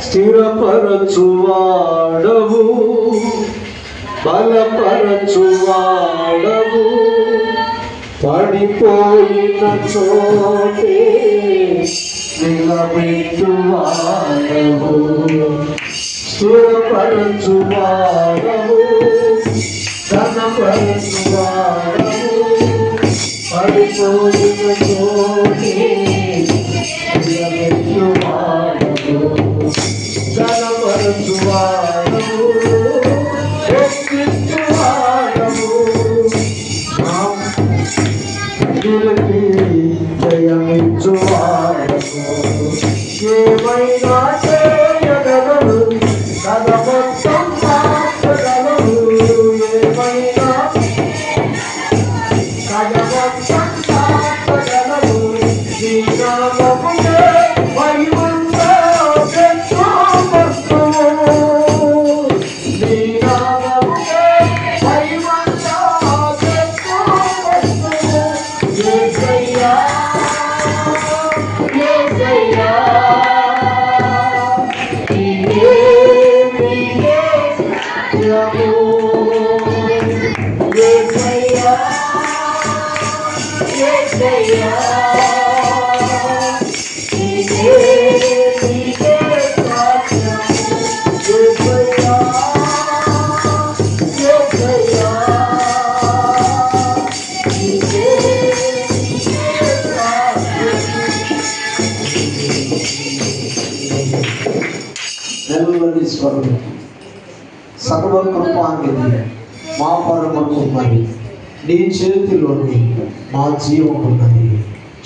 స్థిరపరచువాడవు, బలపరచువాడవు, పడిపోయిన చోటే నిలబెట్టువాడవు. స్థిరపరచువాడవు, ఘనపరచువాడవు, పడిపోయిన చోటే నిలబెట్టువాడవు. ఘనపరచువాడవు, హెచ్చించువాడవు, జయమిచ్చువాడవు. ఏమైనా చేయగలవు, కథ మొత్తం మార్చగలవు. ఏమైనా కథ మొత్తం మార్చగలవు. నీ నామమునే మహిమంతా పెట్టుకొనుము. నీ నామమునే మహిమంతా పెట్టుకొనుము. యేసయ్యా, యేసయ్యా, నీవే నీవే సత్యము. యేసయ్యా, యేసయ్యా, నీవే నీవే సత్యము. యేసయ్యా, యేసయ్యా, నీవే నెల్లూరి స్వరం సర్వకృపానిధి మా పరమ కుమారి, నీ చేతిలోని మా జీవం ఉన్నది.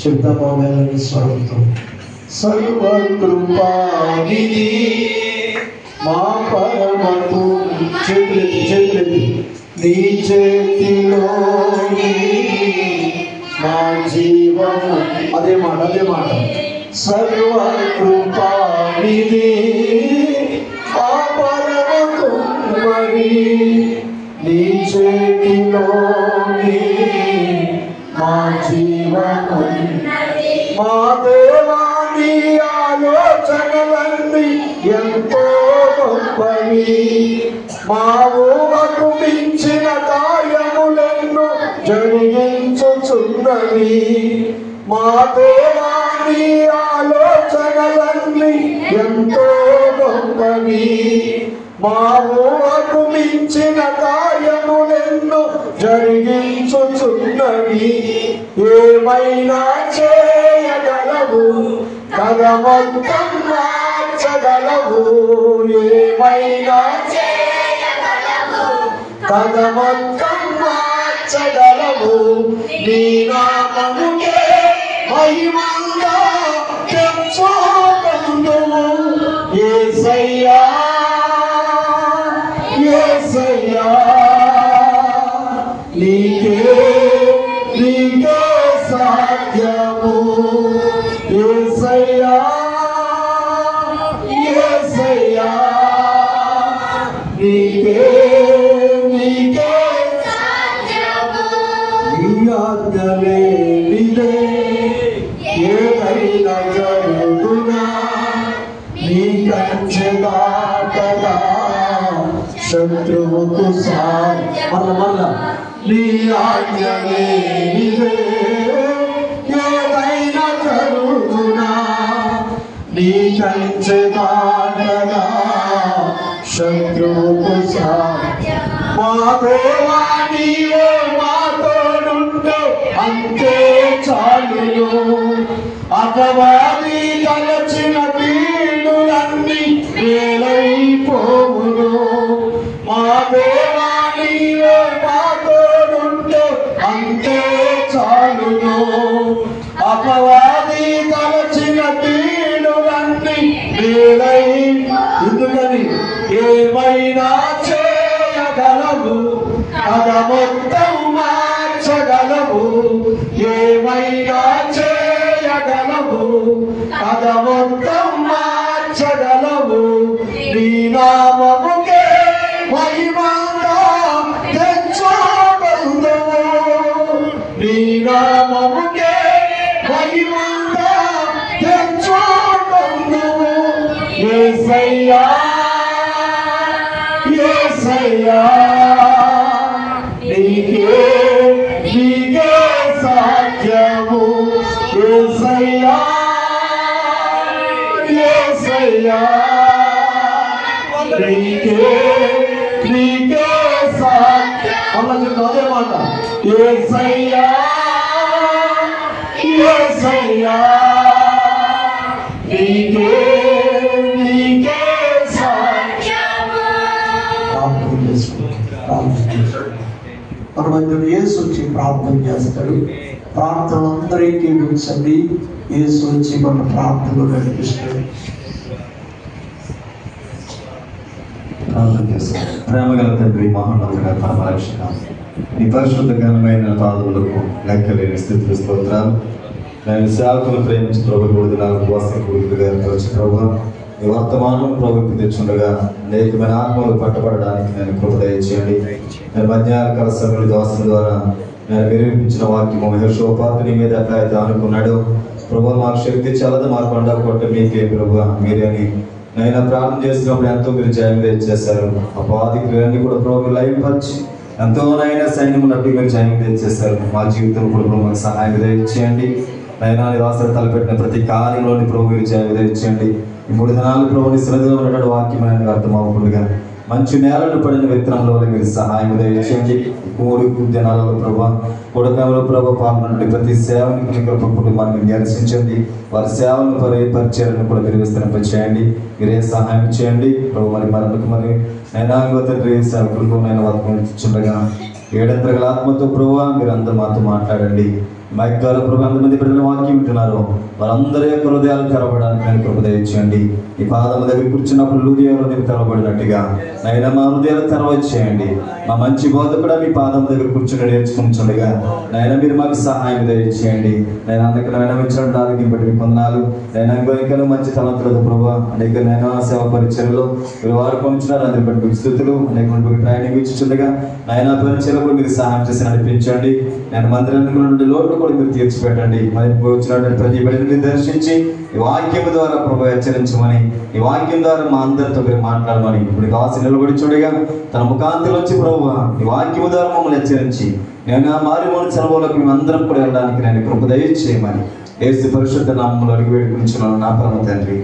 చెప్తామా నెల్లూరి స్వరంతో? సర్వకృపానిధి మా పరమ చేతులెత్తి నీ చేతిలోని మా జీవము. అదే మాట సర్వకృపానిధి ఆ పరమ కుమారి, నీ చేతిలోని మా జీవము. మా దేవా, నీ ఆలోచనలన్నీ ఎంతో గొప్పవి. మా ఊహకు మించిన కార్యములెన్నో జరిగించుచున్నవి. మా దేవా, నీ ఆలోచనలన్నీ ఎంతో గొప్పవి. మా ఊహకు మించిన కార్యములెన్నో జరిగించుచున్నవి. ఏమైనా చేయగలవు, కథ మొత్తం మార్చగలవు. ఏమైనా చేయగలవు, కథ మొత్తం మార్చగలవు. నీ నామముకే మహిమంగా తెచ్చుకొనుము. యేసయ్యా, యేసయ్యా, నీకే నీకే సాధ్యము. యేసయ్యా, యేసయ్యా, నీకే నీకే సాధ్యము. నీ ఆజ్ఞలేనిదే ఏదైనా జరుగునా. నీ కంచె దాటగా శత్రువుకు మళ్ళా నీ ఆజ్ఞలేనిదే ఏదైనా జరుగునా. నీ కంచె దాటగా శత్రువుకు మా దేవా, నీవే మాతోడుంటే అంతే చాలును. అపవాది తలచిన పీడులన్నీ వేలైపోవును. మా దేవా, నీవే మాతోడుంటే అంతే చాలును. అపవాది తలచిన పీడులన్నీ వేలై. ఎందుకని? ఏమైనా చేయగలవు, కథ మొత్తం మార్చగలవు. ఏమైనా చేయగలవు, కథ మొత్తం మార్చగలవు. నీ నామముకే మహిమంగా తెచ్చుకొనుము. నీ నామముకే యేసయ్యా యేసయ్యా నీకే నీకే సాధ్యము యేసయ్యా యేసయ్యా నీకే నీకే సాధ్యం అలా చెప్పు అదే మాట యేసయ్యా యేసయ్యా నీకే నీకే సాధ్యము మన మధ్య యేసు వచ్చి ప్రార్థన చేస్తాడు. ప్రార్థన అందరికీ ఉంచండి. యేసు వచ్చి మన ప్రార్థనలు నడిపిస్తాడు. ప్రార్థన చేస్తాం. ప్రేమగల తండ్రి, మహోన్నతుడ, పరమరక్షక, నీ పరిశుద్ధ ఘనమైన పాదములకు లెక్కలేని స్థితిలో స్తోత్రాలు. నేను సేవకులు ప్రేమించి ప్రభు నాకు ఉపవాసం కూడుకుగా వచ్చి ప్రభు ఈ వర్తమానం ప్రభుత్వం తెచ్చుండగా అనేకమైన ఆత్మలు పట్టబడడానికి నేను కృప దయచేయండి. నేను మధ్యాహ్నకాల సమయంలో దోసల ద్వారా నేను నిరూపించిన వాక్యము యెహోషాపాతు మీద ఎట్లా అయితే అనుకున్నాడు ప్రభు, మాకు శక్తి చల్లదు, మాకు కొండ కొట్ట మీకే ప్రభు మీరే అని నైనా ప్రార్థన చేసినప్పుడు ఎంతో మీరు జయం తెచ్చేశారు. అపాధి క్రియలన్నీ కూడా ప్రభు లైవ్ పరిచి ఎంతోనైనా సైన్యం ఉన్నట్టు మీరు జయం తెచ్చేశారు. మా జీవితం కూడా మాకు సహాయం దయచేయండి. నైనా రాష్ట్ర తలపెట్టిన ప్రతి కార్యంలోని ప్రభు మీరు జయం దయచేయండి. ఈ 3 దినాలు ప్రభుని శ్రద్ధలో ఉన్నటువంటి వాక్యం అనేది అర్థం అవ్వకుండా మంచి నేలను పడిన విత్తనంలో మీరు సహాయం దయచేయండి. 3 దినాలలో ప్రభు కుటుంబంలో ప్రభు పాల్గొనండి. ప్రతి సేవని కుటుంబాన్ని దర్శించండి. వారి సేవలను పరిచయాలను కూడా మీరు విస్తరింపచేయండి. మీరే సహాయం చేయండి ప్రభు. మరి నైనా తండ్రి సేవకులకు నేను వర్తించుండగా 7 ఆత్మతో ప్రభు మీరు అందరూ మాతో మాట్లాడండి. మైక్ ద్వారా ప్రభు ఎంతమంది బిడ్డలు వాక్యం వింటున్నారో వారందరి యొక్క హృదయాలు తెరవడానికి నేను కృప దయచేయండి. ఈ పాదం దగ్గర కూర్చున్నప్పుడు హృదయాలు తెరవబడినట్టుగా నైనా మా హృదయాలు తెరవచ్చేయండి. మా మంచి బోధ కూడా మీ పాదం దగ్గర కూర్చుని నేర్చుకుంటుండగా నైనా మీరు మాకు సహాయం దయచేయండి. నేను అందుకైనా ఇచ్చిన దానికి బట్టి మీ వందనాలు. నైనా ఇంకొకరు మంచి తలంతులతో ప్రభు అనేక నైనా సేవ పరిచయలో మీరు వారు పంచున్నారు. అందరి బట్టి స్థితులు అనేక ట్రైనింగ్ ఇచ్చుండగా నైనా పరిచయలో మీరు సహాయం చేసి నడిపించండి. నేను మందిరానికి నుండి లోటు కూడా మీరు తీర్చిపెట్టండి. మరి వచ్చినటువంటి ప్రతి బిడ్డని దర్శించి ఈ వాక్యం ద్వారా ప్రభు హెచ్చరించమని, ఈ వాక్యం ద్వారా మా అందరితో మీరు మాట్లాడమని ఇప్పుడు కాసి నిలబడి చూడగా తన ముఖాంతిలోంచి ప్రభు ఈ వాక్యం ద్వారా మమ్మల్ని హెచ్చరించి నేను ఆ మారిమోని సెలవులకు మేము అందరం కూడా వెళ్ళడానికి నేను కృప దయచేయమని యేసు పరిశుద్ధ నామములో అడిగి వేడుకుంటున్నాను నా పరమ తండ్రి.